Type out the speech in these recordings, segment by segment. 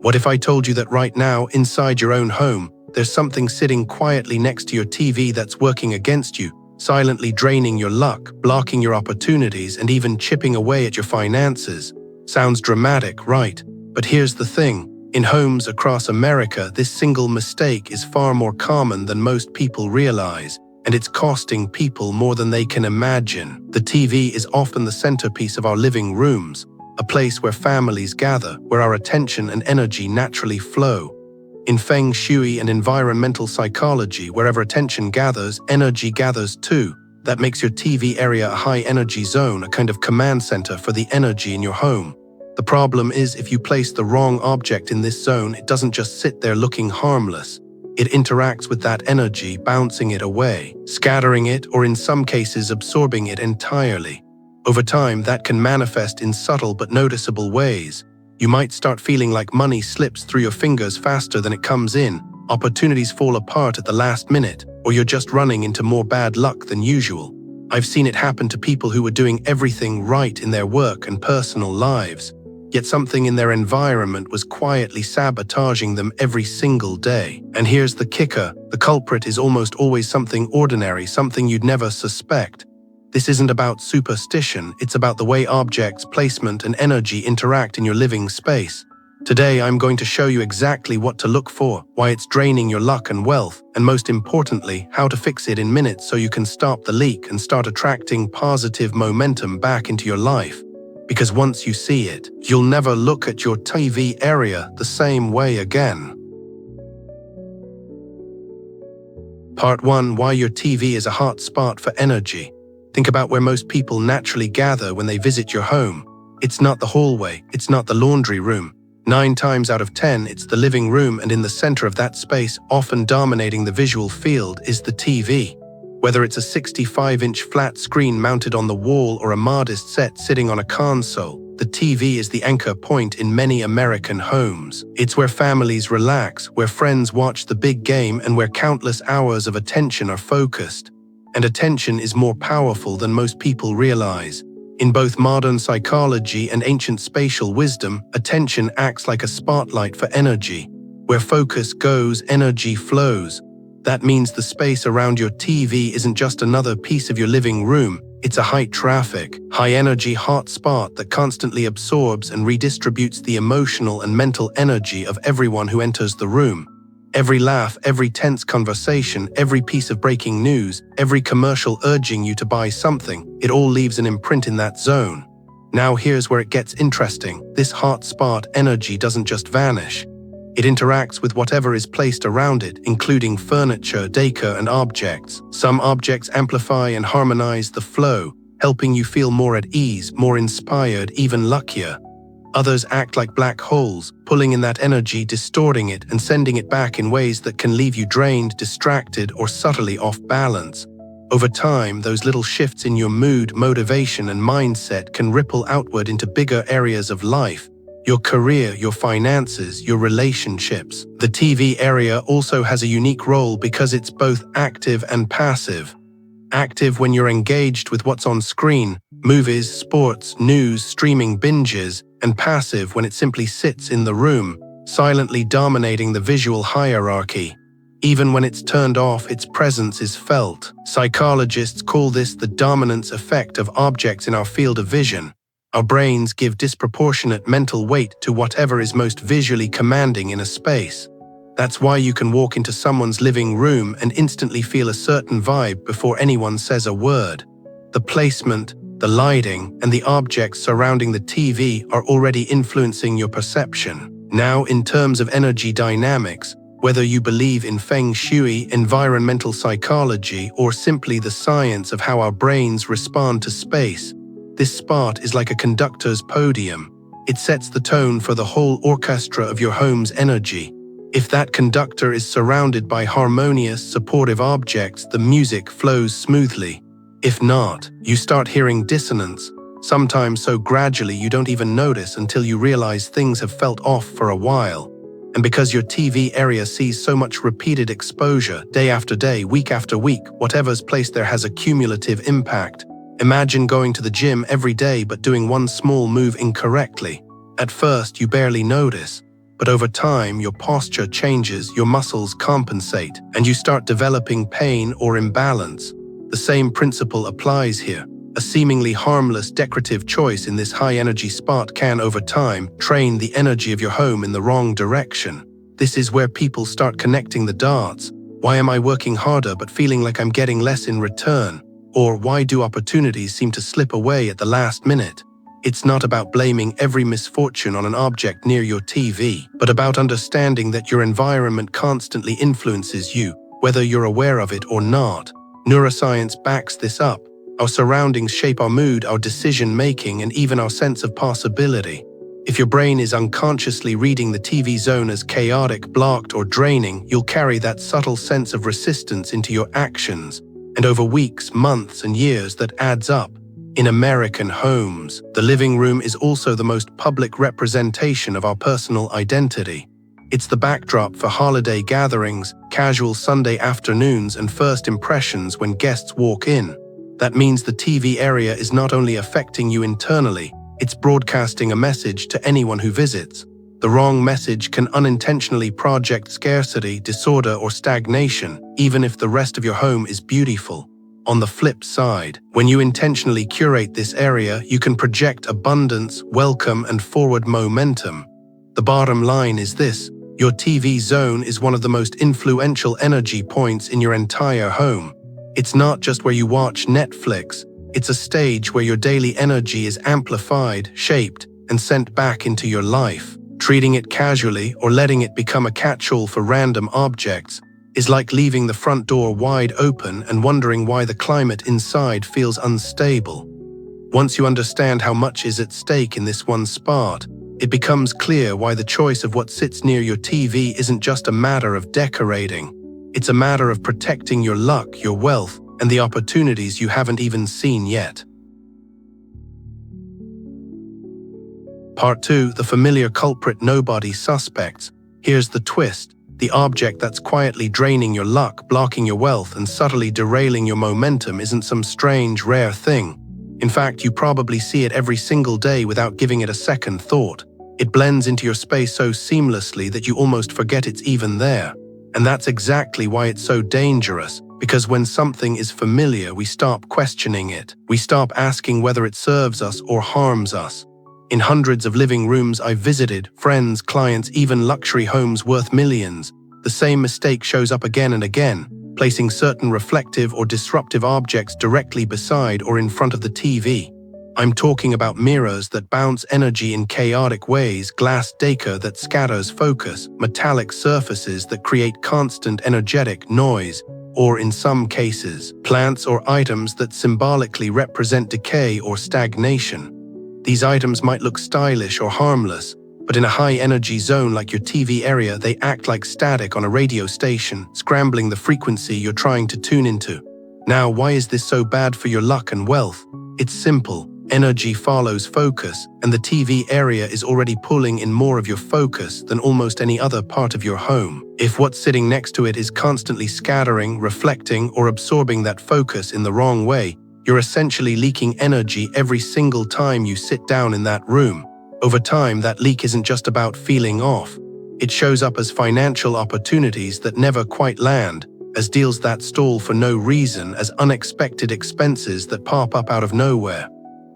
What if I told you that right now, inside your own home, there's something sitting quietly next to your TV that's working against you, silently draining your luck, blocking your opportunities, and even chipping away at your finances? Sounds dramatic, right? But here's the thing. In homes across America, this single mistake is far more common than most people realize, and it's costing people more than they can imagine. The TV is often the centerpiece of our living rooms, a place where families gather, where our attention and energy naturally flow. In Feng Shui and environmental psychology, wherever attention gathers, energy gathers too. That makes your TV area a high-energy zone, a kind of command center for the energy in your home. The problem is, if you place the wrong object in this zone, it doesn't just sit there looking harmless. It interacts with that energy, bouncing it away, scattering it, or in some cases absorbing it entirely. Over time, that can manifest in subtle but noticeable ways. You might start feeling like money slips through your fingers faster than it comes in, opportunities fall apart at the last minute, or you're just running into more bad luck than usual. I've seen it happen to people who were doing everything right in their work and personal lives, yet something in their environment was quietly sabotaging them every single day. And here's the kicker: the culprit is almost always something ordinary, something you'd never suspect. This isn't about superstition, it's about the way objects, placement, and energy interact in your living space. Today, I'm going to show you exactly what to look for, why it's draining your luck and wealth, and most importantly, how to fix it in minutes so you can stop the leak and start attracting positive momentum back into your life. Because once you see it, you'll never look at your TV area the same way again. Part 1. Why your TV is a hot spot for energy. Think about where most people naturally gather when they visit your home. It's not the hallway, it's not the laundry room. 9 times out of 10, it's the living room, and in the center of that space, often dominating the visual field, is the TV. Whether it's a 65-inch flat screen mounted on the wall or a modest set sitting on a console, the TV is the anchor point in many American homes. It's where families relax, where friends watch the big game, and where countless hours of attention are focused. And attention is more powerful than most people realize. In both modern psychology and ancient spatial wisdom, attention acts like a spotlight for energy. Where focus goes, energy flows. That means the space around your TV isn't just another piece of your living room, it's a high-traffic, high-energy hotspot that constantly absorbs and redistributes the emotional and mental energy of everyone who enters the room. Every laugh, every tense conversation, every piece of breaking news, every commercial urging you to buy something, it all leaves an imprint in that zone. Now here's where it gets interesting. This hotspot energy doesn't just vanish. It interacts with whatever is placed around it, including furniture, decor, and objects. Some objects amplify and harmonize the flow, helping you feel more at ease, more inspired, even luckier. Others act like black holes, pulling in that energy, distorting it, and sending it back in ways that can leave you drained, distracted, or subtly off balance. Over time, those little shifts in your mood, motivation, and mindset can ripple outward into bigger areas of life. Your career, your finances, your relationships. The TV area also has a unique role because it's both active and passive. Active when you're engaged with what's on screen, movies, sports, news, streaming binges, and passive when it simply sits in the room, silently dominating the visual hierarchy. Even when it's turned off, its presence is felt. Psychologists call this the dominance effect of objects in our field of vision. Our brains give disproportionate mental weight to whatever is most visually commanding in a space. That's why you can walk into someone's living room and instantly feel a certain vibe before anyone says a word. The placement, the lighting, and the objects surrounding the TV are already influencing your perception. Now, in terms of energy dynamics, whether you believe in Feng Shui, environmental psychology, or simply the science of how our brains respond to space, this spot is like a conductor's podium. It sets the tone for the whole orchestra of your home's energy. If that conductor is surrounded by harmonious, supportive objects, the music flows smoothly. If not, you start hearing dissonance, sometimes so gradually you don't even notice until you realize things have felt off for a while. And because your TV area sees so much repeated exposure, day after day, week after week, whatever's placed there has a cumulative impact. Imagine going to the gym every day but doing one small move incorrectly. At first, you barely notice. But over time, your posture changes, your muscles compensate, and you start developing pain or imbalance. The same principle applies here. A seemingly harmless decorative choice in this high-energy spot can, over time, train the energy of your home in the wrong direction. This is where people start connecting the dots. Why am I working harder but feeling like I'm getting less in return? Or why do opportunities seem to slip away at the last minute? It's not about blaming every misfortune on an object near your TV, but about understanding that your environment constantly influences you, whether you're aware of it or not. Neuroscience backs this up. Our surroundings shape our mood, our decision-making, and even our sense of possibility. If your brain is unconsciously reading the TV zone as chaotic, blocked, or draining, you'll carry that subtle sense of resistance into your actions. And over weeks, months, and years, that adds up. In American homes, the living room is also the most public representation of our personal identity. It's the backdrop for holiday gatherings, casual Sunday afternoons, and first impressions when guests walk in. That means the TV area is not only affecting you internally, it's broadcasting a message to anyone who visits. The wrong message can unintentionally project scarcity, disorder, or stagnation, even if the rest of your home is beautiful. On the flip side, when you intentionally curate this area, you can project abundance, welcome, and forward momentum. The bottom line is this: your TV zone is one of the most influential energy points in your entire home. It's not just where you watch Netflix, it's a stage where your daily energy is amplified, shaped, and sent back into your life. Treating it casually or letting it become a catch-all for random objects is like leaving the front door wide open and wondering why the climate inside feels unstable. Once you understand how much is at stake in this one spot, it becomes clear why the choice of what sits near your TV isn't just a matter of decorating. It's a matter of protecting your luck, your wealth, and the opportunities you haven't even seen yet. Part 2, the familiar culprit nobody suspects. Here's the twist. The object that's quietly draining your luck, blocking your wealth, and subtly derailing your momentum isn't some strange, rare thing. In fact, you probably see it every single day without giving it a second thought. It blends into your space so seamlessly that you almost forget it's even there. And that's exactly why it's so dangerous, because when something is familiar, we stop questioning it. We stop asking whether it serves us or harms us. In hundreds of living rooms I've visited, friends, clients, even luxury homes worth millions, the same mistake shows up again and again, placing certain reflective or disruptive objects directly beside or in front of the TV. I'm talking about mirrors that bounce energy in chaotic ways, glass decor that scatters focus, metallic surfaces that create constant energetic noise, or in some cases, plants or items that symbolically represent decay or stagnation. These items might look stylish or harmless, but in a high-energy zone like your TV area, they act like static on a radio station, scrambling the frequency you're trying to tune into. Now, why is this so bad for your luck and wealth? It's simple. Energy follows focus, and the TV area is already pulling in more of your focus than almost any other part of your home. If what's sitting next to it is constantly scattering, reflecting, or absorbing that focus in the wrong way, you're essentially leaking energy every single time you sit down in that room. Over time, that leak isn't just about feeling off. It shows up as financial opportunities that never quite land, as deals that stall for no reason, as unexpected expenses that pop up out of nowhere.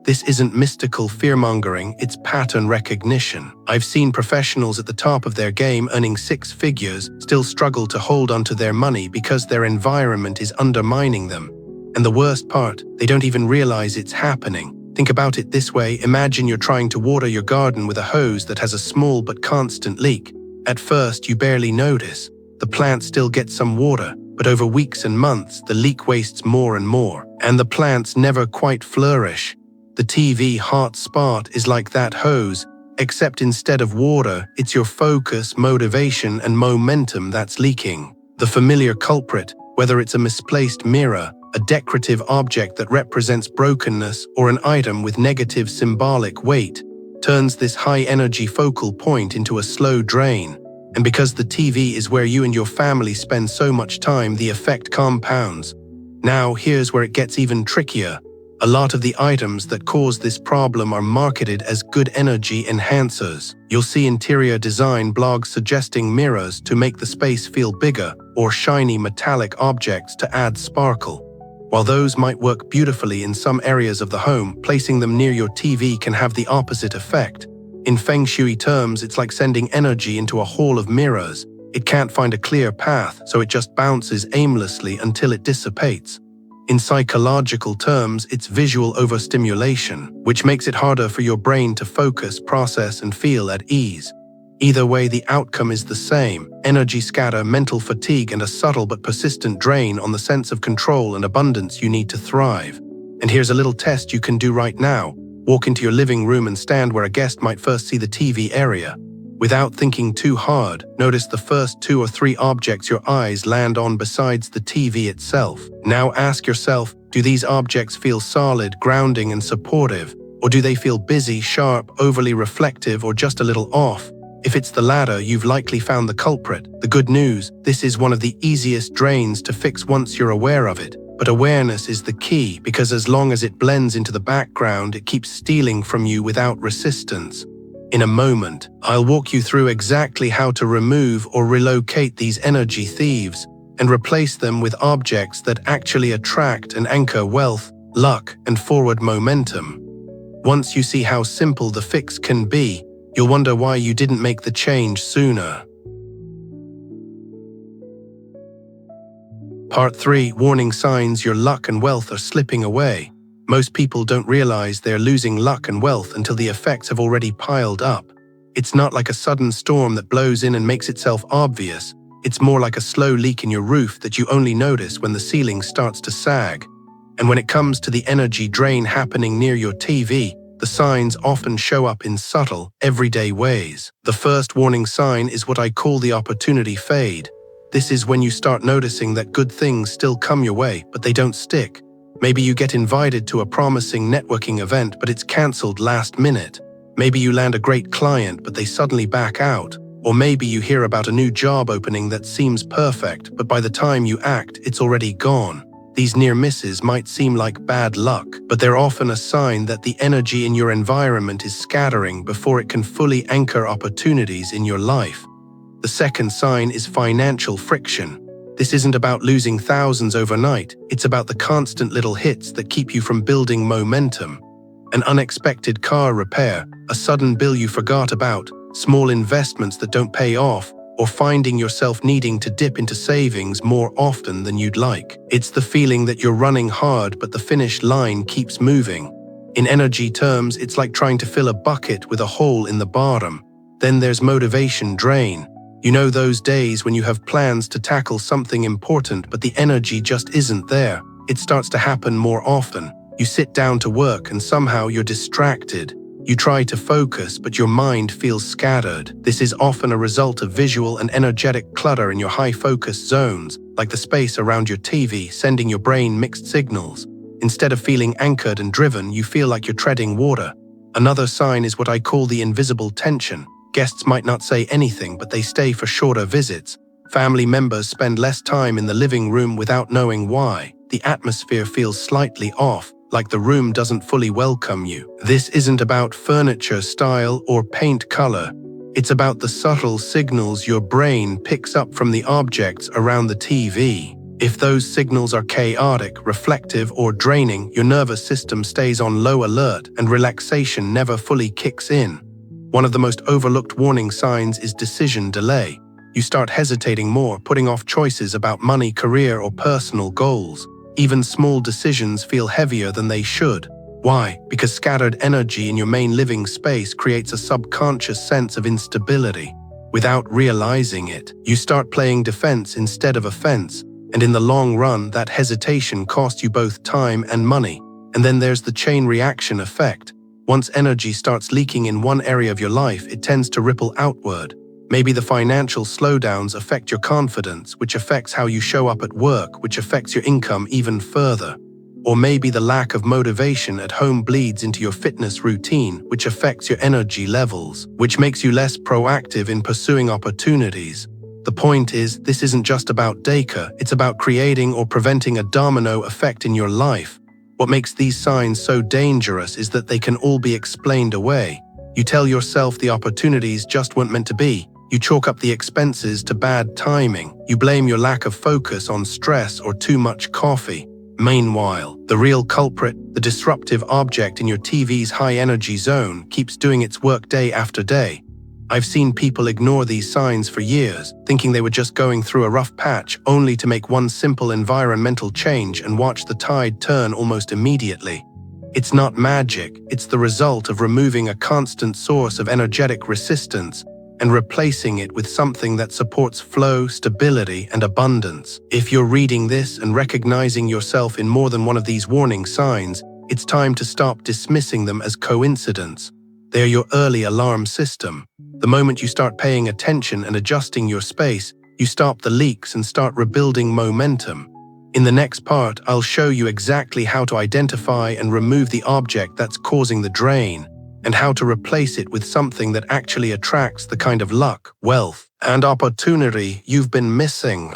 This isn't mystical fear-mongering, it's pattern recognition. I've seen professionals at the top of their game earning six figures still struggle to hold onto their money because their environment is undermining them. And the worst part, they don't even realize it's happening. Think about it this way: imagine you're trying to water your garden with a hose that has a small but constant leak. At first, you barely notice. The plant still gets some water, but over weeks and months, the leak wastes more and more, and the plants never quite flourish. The TV hot spot is like that hose, except instead of water, it's your focus, motivation, and momentum that's leaking. The familiar culprit, whether it's a misplaced mirror, a decorative object that represents brokenness, or an item with negative symbolic weight, turns this high-energy focal point into a slow drain. And because the TV is where you and your family spend so much time, the effect compounds. Now, here's where it gets even trickier. A lot of the items that cause this problem are marketed as good energy enhancers. You'll see interior design blogs suggesting mirrors to make the space feel bigger, or shiny metallic objects to add sparkle. While those might work beautifully in some areas of the home, placing them near your TV can have the opposite effect. In Feng Shui terms, it's like sending energy into a hall of mirrors. It can't find a clear path, so it just bounces aimlessly until it dissipates. In psychological terms, it's visual overstimulation, which makes it harder for your brain to focus, process, and feel at ease. Either way, the outcome is the same: energy scatter, mental fatigue, and a subtle but persistent drain on the sense of control and abundance you need to thrive. And here's a little test you can do right now. Walk into your living room and stand where a guest might first see the TV area. Without thinking too hard, notice the first 2 or 3 objects your eyes land on besides the TV itself. Now ask yourself, do these objects feel solid, grounding, and supportive? Or do they feel busy, sharp, overly reflective, or just a little off? If it's the latter, you've likely found the culprit. The good news, this is one of the easiest drains to fix once you're aware of it. But awareness is the key, because as long as it blends into the background, it keeps stealing from you without resistance. In a moment, I'll walk you through exactly how to remove or relocate these energy thieves and replace them with objects that actually attract and anchor wealth, luck, and forward momentum. Once you see how simple the fix can be, you'll wonder why you didn't make the change sooner. Part 3. Warning signs your luck and wealth are slipping away. Most people don't realize they're losing luck and wealth until the effects have already piled up. It's not like a sudden storm that blows in and makes itself obvious. It's more like a slow leak in your roof that you only notice when the ceiling starts to sag. And when it comes to the energy drain happening near your TV, the signs often show up in subtle, everyday ways. The first warning sign is what I call the opportunity fade. This is when you start noticing that good things still come your way, but they don't stick. Maybe you get invited to a promising networking event, but it's cancelled last minute. Maybe you land a great client, but they suddenly back out. Or maybe you hear about a new job opening that seems perfect, but by the time you act, it's already gone. These near misses might seem like bad luck, but they're often a sign that the energy in your environment is scattering before it can fully anchor opportunities in your life. The second sign is financial friction. This isn't about losing thousands overnight, it's about the constant little hits that keep you from building momentum. An unexpected car repair, a sudden bill you forgot about, small investments that don't pay off, or finding yourself needing to dip into savings more often than you'd like. It's the feeling that you're running hard but the finish line keeps moving. In energy terms, it's like trying to fill a bucket with a hole in the bottom. Then there's motivation drain. You know those days when you have plans to tackle something important but the energy just isn't there. It starts to happen more often. You sit down to work and somehow you're distracted. You try to focus, but your mind feels scattered. This is often a result of visual and energetic clutter in your high-focus zones, like the space around your TV, sending your brain mixed signals. Instead of feeling anchored and driven, you feel like you're treading water. Another sign is what I call the invisible tension. Guests might not say anything, but they stay for shorter visits. Family members spend less time in the living room without knowing why. The atmosphere feels slightly off, like the room doesn't fully welcome you. This isn't about furniture style or paint color. It's about the subtle signals your brain picks up from the objects around the TV. If those signals are chaotic, reflective, or draining, your nervous system stays on low alert and relaxation never fully kicks in. One of the most overlooked warning signs is decision delay. You start hesitating more, putting off choices about money, career, or personal goals. Even small decisions feel heavier than they should. Why? Because scattered energy in your main living space creates a subconscious sense of instability. Without realizing it, you start playing defense instead of offense, and in the long run, that hesitation costs you both time and money. And then there's the chain reaction effect. Once energy starts leaking in one area of your life, it tends to ripple outward. Maybe the financial slowdowns affect your confidence, which affects how you show up at work, which affects your income even further. Or maybe the lack of motivation at home bleeds into your fitness routine, which affects your energy levels, which makes you less proactive in pursuing opportunities. The point is, this isn't just about decor, it's about creating or preventing a domino effect in your life. What makes these signs so dangerous is that they can all be explained away. You tell yourself the opportunities just weren't meant to be. You chalk up the expenses to bad timing. You blame your lack of focus on stress or too much coffee. Meanwhile, the real culprit, the disruptive object in your TV's high-energy zone, keeps doing its work day after day. I've seen people ignore these signs for years, thinking they were just going through a rough patch, only to make one simple environmental change and watch the tide turn almost immediately. It's not magic, it's the result of removing a constant source of energetic resistance and replacing it with something that supports flow, stability, and abundance. If you're reading this and recognizing yourself in more than one of these warning signs, it's time to stop dismissing them as coincidence. They are your early alarm system. The moment you start paying attention and adjusting your space, you stop the leaks and start rebuilding momentum. In the next part, I'll show you exactly how to identify and remove the object that's causing the drain, and how to replace it with something that actually attracts the kind of luck, wealth, and opportunity you've been missing.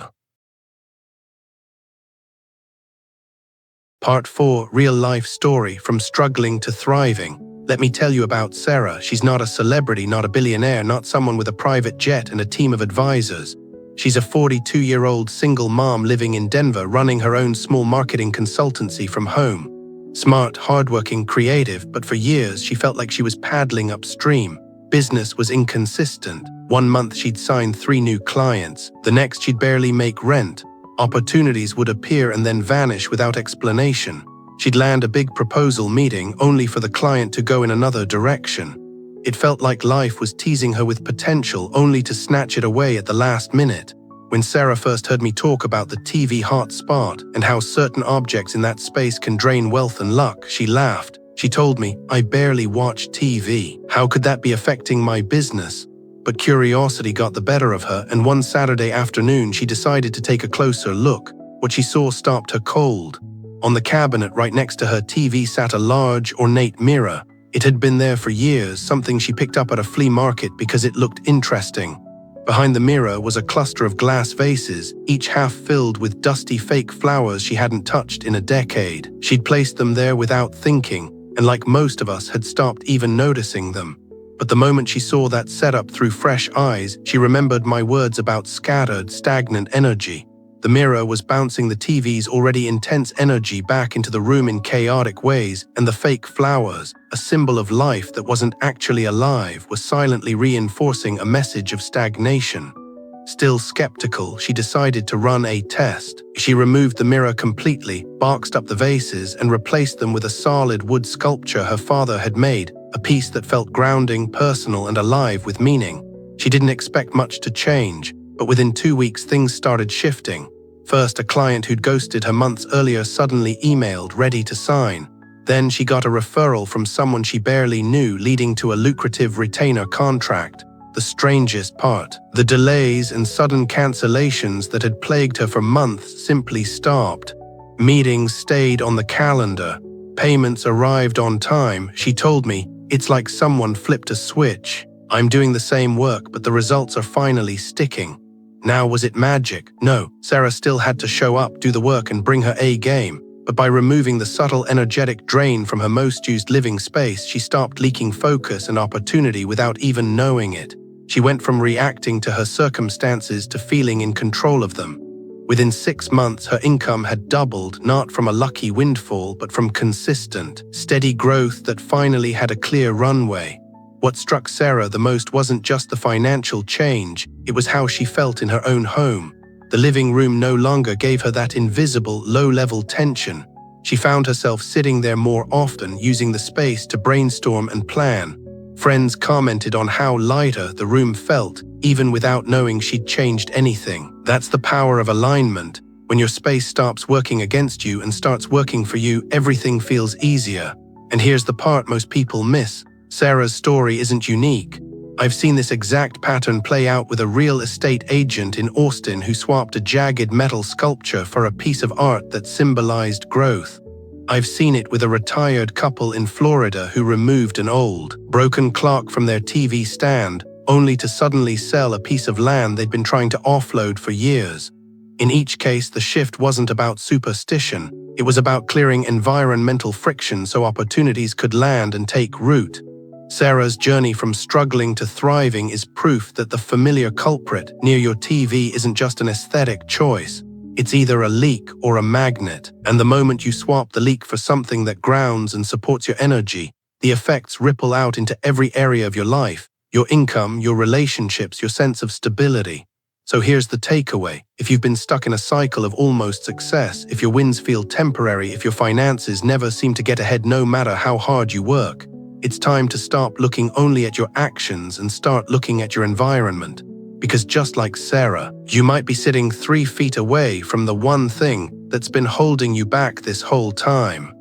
Part 4, Real-Life Story from Struggling to Thriving. Let me tell you about Sarah. She's not a celebrity, not a billionaire, not someone with a private jet and a team of advisors. She's a 42-year-old single mom living in Denver, running her own small marketing consultancy from home. Smart, hardworking, creative, but for years she felt like she was paddling upstream. Business was inconsistent. One month she'd sign 3 new clients. The next she'd barely make rent. Opportunities would appear and then vanish without explanation. She'd land a big proposal meeting only for the client to go in another direction. It felt like life was teasing her with potential only to snatch it away at the last minute. When Sarah first heard me talk about the TV hot spot and how certain objects in that space can drain wealth and luck, she laughed. She told me, "I barely watch TV. How could that be affecting my business?" But curiosity got the better of her, and one Saturday afternoon she decided to take a closer look. What she saw stopped her cold. On the cabinet right next to her TV sat a large, ornate mirror. It had been there for years, something she picked up at a flea market because it looked interesting. Behind the mirror was a cluster of glass vases, each half filled with dusty fake flowers she hadn't touched in a decade. She'd placed them there without thinking, and like most of us, had stopped even noticing them. But the moment she saw that setup through fresh eyes, she remembered my words about scattered, stagnant energy. The mirror was bouncing the TV's already intense energy back into the room in chaotic ways, and the fake flowers, a symbol of life that wasn't actually alive, was silently reinforcing a message of stagnation. Still skeptical, she decided to run a test. She removed the mirror completely, boxed up the vases, and replaced them with a solid wood sculpture her father had made, a piece that felt grounding, personal, and alive with meaning. She didn't expect much to change, but within 2 weeks things started shifting. First, a client who'd ghosted her months earlier suddenly emailed, ready to sign. Then she got a referral from someone she barely knew, leading to a lucrative retainer contract. The strangest part, the delays and sudden cancellations that had plagued her for months simply stopped. Meetings stayed on the calendar. Payments arrived on time. She told me, "It's like someone flipped a switch. I'm doing the same work, but the results are finally sticking." Now, was it magic? No, Sarah still had to show up, do the work, and bring her A game. But by removing the subtle energetic drain from her most used living space, she stopped leaking focus and opportunity without even knowing it. She went from reacting to her circumstances to feeling in control of them. Within 6 months, her income had doubled, not from a lucky windfall, but from consistent, steady growth that finally had a clear runway. What struck Sarah the most wasn't just the financial change, it was how she felt in her own home. The living room no longer gave her that invisible, low-level tension. She found herself sitting there more often, using the space to brainstorm and plan. Friends commented on how lighter the room felt, even without knowing she'd changed anything. That's the power of alignment. When your space stops working against you and starts working for you, everything feels easier. And here's the part most people miss. Sarah's story isn't unique. I've seen this exact pattern play out with a real estate agent in Austin who swapped a jagged metal sculpture for a piece of art that symbolized growth. I've seen it with a retired couple in Florida who removed an old, broken clock from their TV stand, only to suddenly sell a piece of land they'd been trying to offload for years. In each case, the shift wasn't about superstition. It was about clearing environmental friction so opportunities could land and take root. Sarah's journey from struggling to thriving is proof that the familiar culprit near your TV isn't just an aesthetic choice. It's either a leak or a magnet, and the moment you swap the leak for something that grounds and supports your energy, the effects ripple out into every area of your life, your income, your relationships, your sense of stability. So here's the takeaway. If you've been stuck in a cycle of almost success, if your wins feel temporary, if your finances never seem to get ahead no matter how hard you work, it's time to stop looking only at your actions and start looking at your environment. Because just like Sarah, you might be sitting 3 feet away from the one thing that's been holding you back this whole time.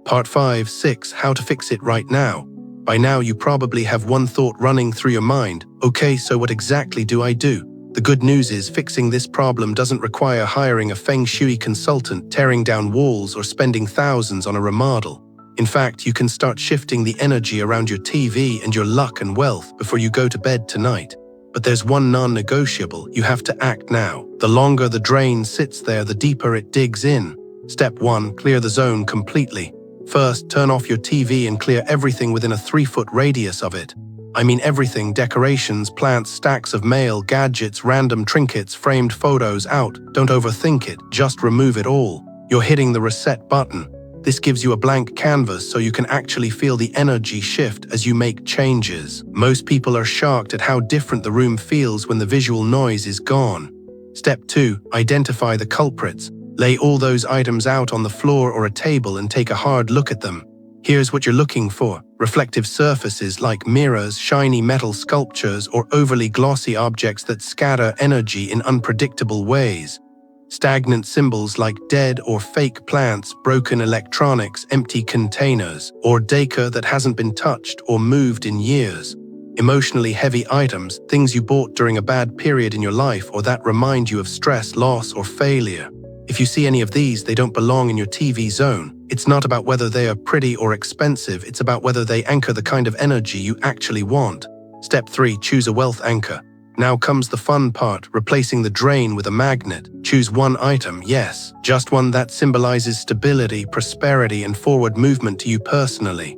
Part 5-6, How to Fix It Right Now. By now you probably have one thought running through your mind. Okay, so what exactly do I do? The good news is fixing this problem doesn't require hiring a feng shui consultant, tearing down walls, or spending thousands on a remodel. In fact, you can start shifting the energy around your TV and your luck and wealth before you go to bed tonight. But there's one non-negotiable: you have to act now. The longer the drain sits there, the deeper it digs in. Step 1, clear the zone completely. First, turn off your TV and clear everything within a 3-foot radius of it. I mean everything: decorations, plants, stacks of mail, gadgets, random trinkets, framed photos out. Don't overthink it, just remove it all. You're hitting the reset button. This gives you a blank canvas so you can actually feel the energy shift as you make changes. Most people are shocked at how different the room feels when the visual noise is gone. Step 2, identify the culprits. Lay all those items out on the floor or a table and take a hard look at them. Here's what you're looking for: reflective surfaces like mirrors, shiny metal sculptures, or overly glossy objects that scatter energy in unpredictable ways. Stagnant symbols like dead or fake plants, broken electronics, empty containers, or decor that hasn't been touched or moved in years. Emotionally heavy items, things you bought during a bad period in your life or that remind you of stress, loss, or failure. If you see any of these, they don't belong in your TV zone. It's not about whether they are pretty or expensive, it's about whether they anchor the kind of energy you actually want. Step 3, choose a wealth anchor. Now comes the fun part: replacing the drain with a magnet. Choose one item, yes, just one that symbolizes stability, prosperity, and forward movement to you personally.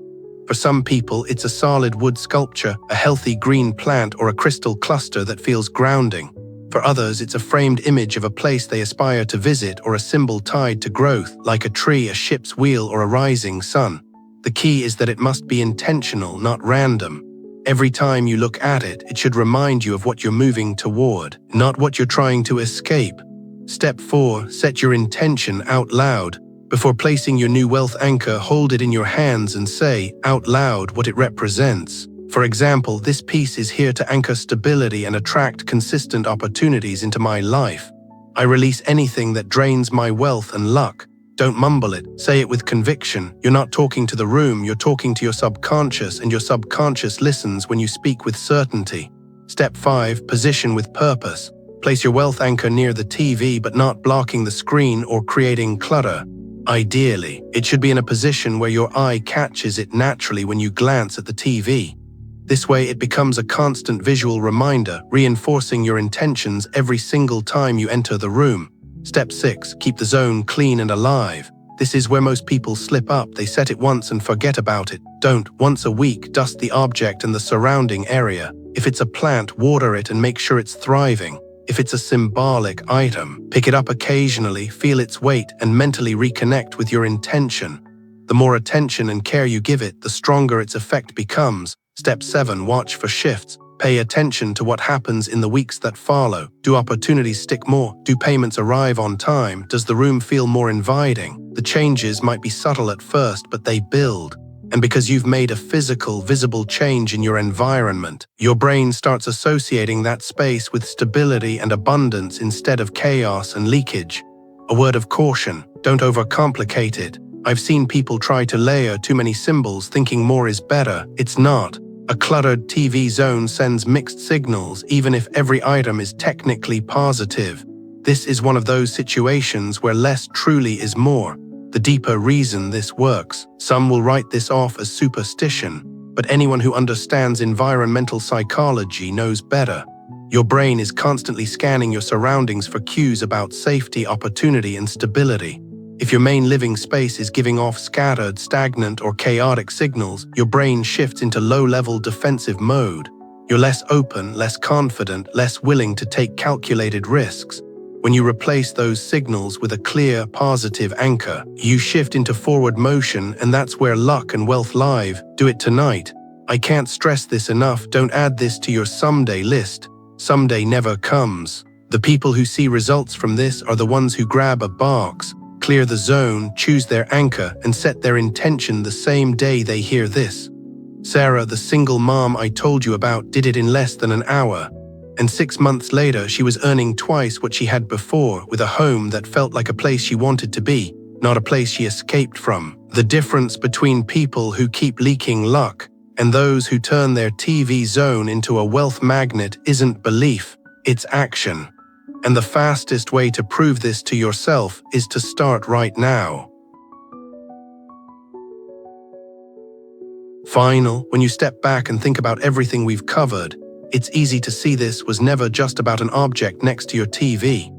For some people, it's a solid wood sculpture, a healthy green plant, or a crystal cluster that feels grounding. For others, it's a framed image of a place they aspire to visit or a symbol tied to growth, like a tree, a ship's wheel, or a rising sun. The key is that it must be intentional, not random. Every time you look at it, it should remind you of what you're moving toward, not what you're trying to escape. Step 4, set your intention out loud. Before placing your new wealth anchor, hold it in your hands and say out loud what it represents. For example, this piece is here to anchor stability and attract consistent opportunities into my life. I release anything that drains my wealth and luck. Don't mumble it, say it with conviction. You're not talking to the room, you're talking to your subconscious, and your subconscious listens when you speak with certainty. Step 5, position with purpose. Place your wealth anchor near the TV, but not blocking the screen or creating clutter. Ideally, it should be in a position where your eye catches it naturally when you glance at the TV. This way, it becomes a constant visual reminder, reinforcing your intentions every single time you enter the room. Step 6, keep the zone clean and alive. This is where most people slip up. They set it once and forget about it. Don't. Once a week, dust the object and the surrounding area. If it's a plant, water it and make sure it's thriving. If it's a symbolic item, pick it up occasionally, feel its weight, and mentally reconnect with your intention. The more attention and care you give it, the stronger its effect becomes. Step 7, watch for shifts. Pay attention to what happens in the weeks that follow. Do opportunities stick more? Do payments arrive on time? Does the room feel more inviting? The changes might be subtle at first, but they build. And because you've made a physical, visible change in your environment, your brain starts associating that space with stability and abundance instead of chaos and leakage. A word of caution: don't overcomplicate it. I've seen people try to layer too many symbols thinking more is better. It's not. A cluttered TV zone sends mixed signals even if every item is technically positive. This is one of those situations where less truly is more. The deeper reason this works: some will write this off as superstition, but anyone who understands environmental psychology knows better. Your brain is constantly scanning your surroundings for cues about safety, opportunity, and stability. If your main living space is giving off scattered, stagnant, or chaotic signals, your brain shifts into low-level defensive mode. You're less open, less confident, less willing to take calculated risks. When you replace those signals with a clear, positive anchor, you shift into forward motion, and that's where luck and wealth live. Do it tonight. I can't stress this enough. Don't add this to your someday list. Someday never comes. The people who see results from this are the ones who grab a box, clear the zone, choose their anchor, and set their intention the same day they hear this. Sarah, the single mom I told you about, did it in less than an hour. And 6 months later, she was earning twice what she had before, with a home that felt like a place she wanted to be, not a place she escaped from. The difference between people who keep leaking luck and those who turn their TV zone into a wealth magnet isn't belief, it's action. And the fastest way to prove this to yourself is to start right now. When you step back and think about everything we've covered, it's easy to see this was never just about an object next to your TV.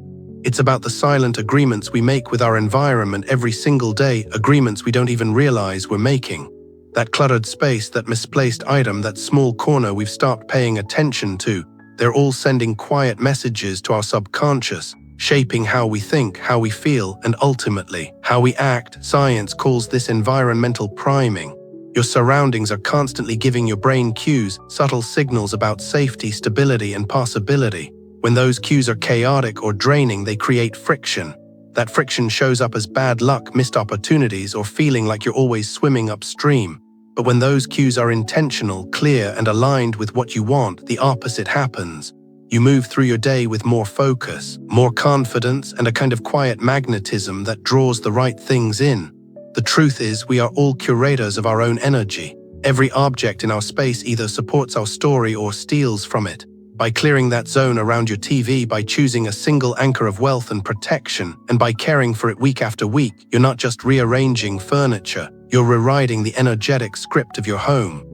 It's about the silent agreements we make with our environment every single day, agreements we don't even realize we're making. That cluttered space, that misplaced item, that small corner we've stopped paying attention to, they're all sending quiet messages to our subconscious, shaping how we think, how we feel, and ultimately, how we act. Science calls this environmental priming. Your surroundings are constantly giving your brain cues, subtle signals about safety, stability, and possibility. When those cues are chaotic or draining, they create friction. That friction shows up as bad luck, missed opportunities, or feeling like you're always swimming upstream. But when those cues are intentional, clear, and aligned with what you want, the opposite happens. You move through your day with more focus, more confidence, and a kind of quiet magnetism that draws the right things in. The truth is, we are all curators of our own energy. Every object in our space either supports our story or steals from it. By clearing that zone around your TV, by choosing a single anchor of wealth and protection, and by caring for it week after week, you're not just rearranging furniture, you're rewriting the energetic script of your home.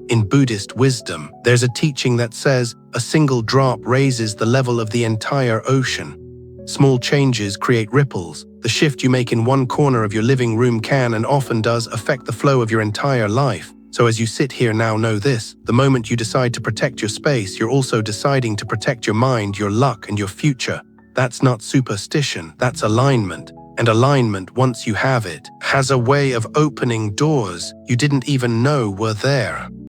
In Buddhist wisdom, there's a teaching that says a single drop raises the level of the entire ocean. Small changes create ripples. The shift you make in one corner of your living room can and often does affect the flow of your entire life. So as you sit here now, know this: the moment you decide to protect your space, you're also deciding to protect your mind, your luck, and your future. That's not superstition, that's alignment. And alignment, once you have it, has a way of opening doors you didn't even know were there.